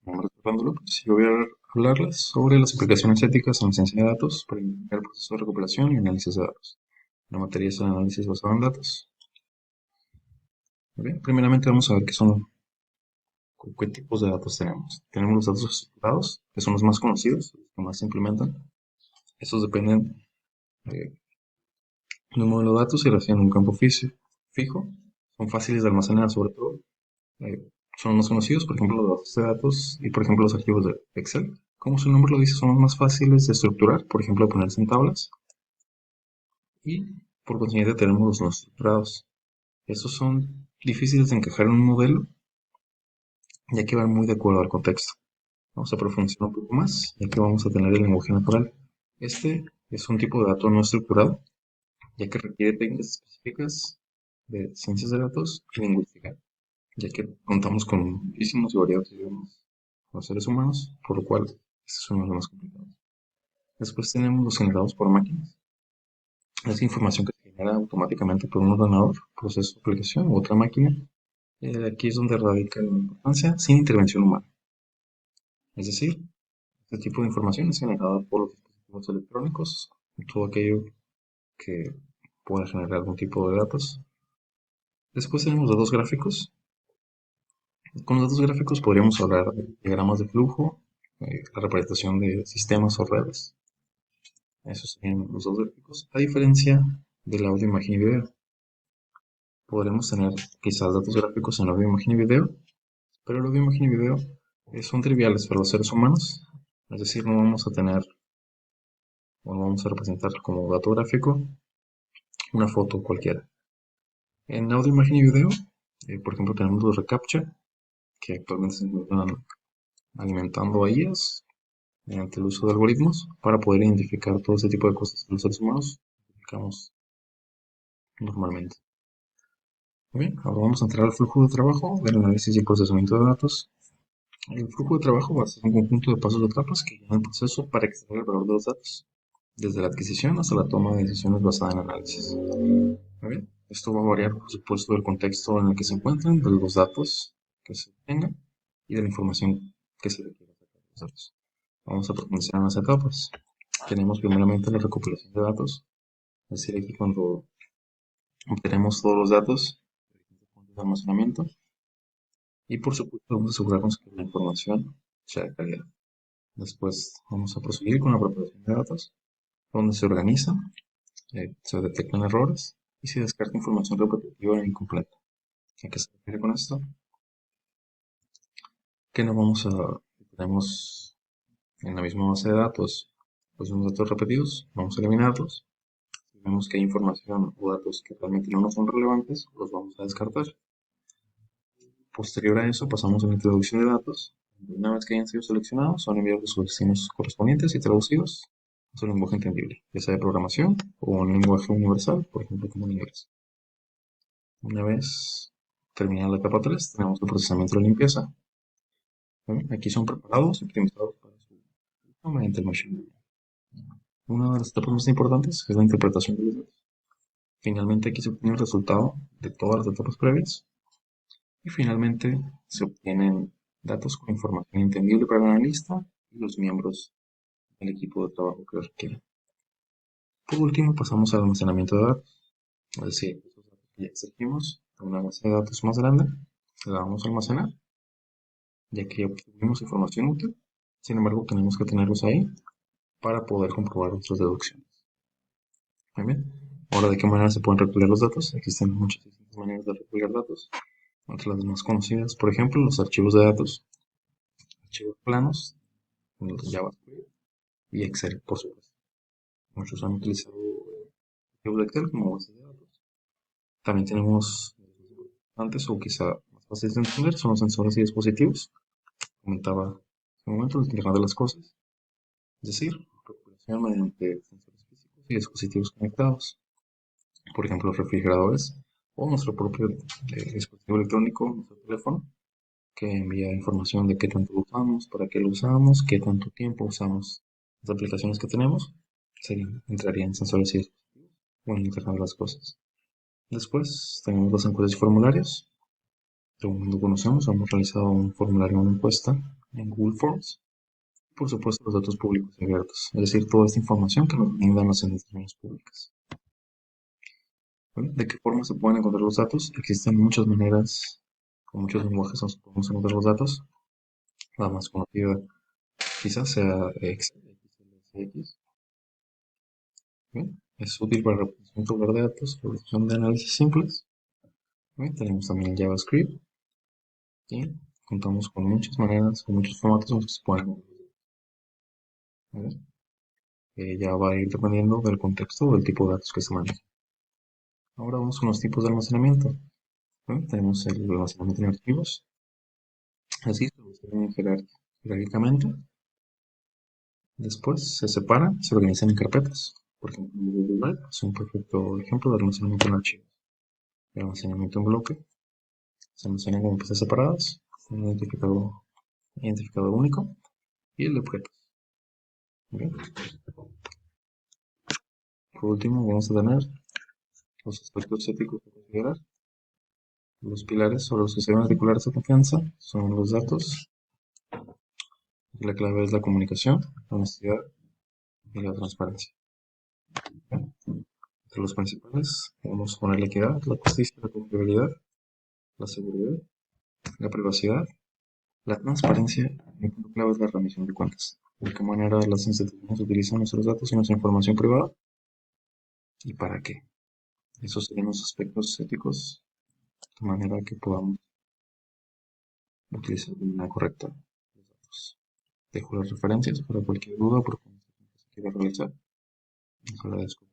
Mi nombre es Fernando López y yo voy a hablarles sobre las aplicaciones éticas en la ciencia de datos para identificar el proceso de recuperación y análisis de datos. La materia es el análisis basado en datos. Muy bien, primeramente vamos a ver qué tipos de datos tenemos. Tenemos los datos estructurados, que son los más conocidos, los que más se implementan. Estos dependen de un modelo de datos y reciben un campo fijo. Son fáciles de almacenar, sobre todo. Eh, Son los más conocidos, por ejemplo, los bases de datos y, por ejemplo, los archivos de Excel. Como su nombre lo dice, son los más fáciles de estructurar, por ejemplo, de ponerse en tablas. Y por consiguiente tenemos los no estructurados. Estos son difíciles de encajar en un modelo, ya que van muy de acuerdo al contexto. Vamos a profundizar un poco más, ya que vamos a tener el lenguaje natural. Este es un tipo de dato no estructurado, ya que requiere técnicas específicas de ciencias de datos y lingüística, ya que contamos con muchísimos y variados idiomas los seres humanos, por lo cual este es uno de los más complicados. Después tenemos los generados por máquinas. Es información que se genera automáticamente por un ordenador, proceso de aplicación u otra máquina. Aquí es donde radica la importancia sin intervención humana. Es decir, este tipo de información es generada por los dispositivos electrónicos, todo aquello que pueda generar algún tipo de datos. Después tenemos datos gráficos. Con los datos gráficos podríamos hablar de diagramas de flujo, la representación de sistemas o redes. Esos serían los datos gráficos. A diferencia del audio, imagen y video, podremos tener quizás datos gráficos en audio, imagen y video, pero el audio, imagen y video son triviales para los seres humanos. Es decir, no vamos a tener o no vamos a representar como dato gráfico una foto cualquiera. En audio, imagen y video, por ejemplo, tenemos los reCAPTCHA, que actualmente se encuentran alimentando a IAs mediante el uso de algoritmos para poder identificar todo ese tipo de cosas que los seres humanos identificamos normalmente. Muy bien, ahora vamos a entrar al flujo de trabajo del análisis y procesamiento de datos. El flujo de trabajo va a ser un conjunto de pasos o etapas que llevan el proceso para extraer el valor de los datos, desde la adquisición hasta la toma de decisiones basada en análisis. Muy bien, esto va a variar, por supuesto, del contexto en el que se encuentran, de los datos que se tengan y de la información que se requiere sacar de los datos. Vamos a profundizar en las etapas. Tenemos primeramente la recopilación de datos, es decir, aquí cuando obtenemos todos los datos de almacenamiento y por supuesto vamos a asegurarnos que la información sea de calidad. Después vamos a proseguir con la preparación de datos, donde se organiza, se detectan errores y se descarta información repetitiva e incompleta. ¿A qué se refiere con esto? Que no vamos a, tenemos en la misma base de datos, pues unos datos repetidos, vamos a eliminarlos. Si vemos que hay información o datos que realmente no nos son relevantes, los vamos a descartar. Posterior a eso pasamos a la introducción de datos. Una vez que hayan sido seleccionados, son enviados a sus destinos correspondientes y traducidos a su lenguaje entendible, ya sea de programación o un lenguaje universal, por ejemplo, como en inglés. Una vez terminada la etapa 3, tenemos el procesamiento de limpieza. Bueno, aquí son preparados y optimizados para su uso mediante el machine learning. Una de las etapas más importantes es la interpretación de los datos. Finalmente aquí se obtiene el resultado de todas las etapas previas y finalmente se obtienen datos con información entendible para el analista y los miembros del equipo de trabajo que lo requieran. Por último pasamos al almacenamiento de datos, es decir, esos datos que ya extrajimos de una base de datos más grande, la vamos a almacenar, ya que obtuvimos información útil, sin embargo tenemos que tenerlos ahí para poder comprobar nuestras deducciones. Muy bien. Ahora, ¿de qué manera se pueden recopilar los datos? Existen muchas distintas maneras de recopilar datos. Entre las más conocidas, por ejemplo, los archivos de datos, archivos planos, los JavaScript y Excel, por supuesto. Muchos han utilizado archivos de Excel como base de datos. También tenemos antes o quizá más fáciles de entender, son los sensores y dispositivos. Comentaba en un momento el Internet de las Cosas, es decir, recopilación mediante sensores físicos y dispositivos conectados. Por ejemplo, refrigeradores o nuestro propio dispositivo electrónico, nuestro teléfono, que envía información de qué tanto lo usamos, para qué lo usamos, qué tanto tiempo usamos las aplicaciones que tenemos, entrarían en sensores y dispositivos o en Internet de las Cosas. Después tenemos las encuestas y formularios. Todo el mundo conocemos, hemos realizado un formulario o una encuesta en Google Forms. Por supuesto, los datos públicos y abiertos, es decir, toda esta información que nos brindan las administraciones públicas. ¿Vale? ¿De qué forma se pueden encontrar los datos? Existen muchas maneras, con muchos lenguajes donde podemos encontrar los datos. La más conocida quizás sea Excel, XLSX. Bien, es útil para representación tabular de datos, resolución de análisis simples. Bien, tenemos también el JavaScript y contamos con muchas maneras, con muchos formatos en los que se pueden encontrar. ¿Vale? Ya va a ir dependiendo del contexto o del tipo de datos que se manejen. Ahora vamos con los tipos de almacenamiento. ¿Vale? Tenemos el almacenamiento en archivos, así se almacenan jerárquicamente. Después se separan, se organizan en carpetas. Por ejemplo, Google Drive es un perfecto ejemplo de almacenamiento en archivos. El almacenamiento en bloque se almacenan como piezas separadas, con un identificador único y el de objetos. ¿Okay? Por último, vamos a tener los aspectos éticos a considerar. Los pilares sobre los que se deben articular esta confianza son los datos. La clave es la comunicación, la honestidad y la transparencia. Entre los principales podemos poner la equidad, la justicia, la confiabilidad, la seguridad, la privacidad, la transparencia y el punto clave es la rendición de cuentas. De qué manera las instituciones utilizan nuestros datos y nuestra información privada y para qué. Esos serían los aspectos éticos de manera que podamos utilizar de manera correcta los datos. Dejo las referencias para cualquier duda o propuesta que se quiera realizar. Les agradezco.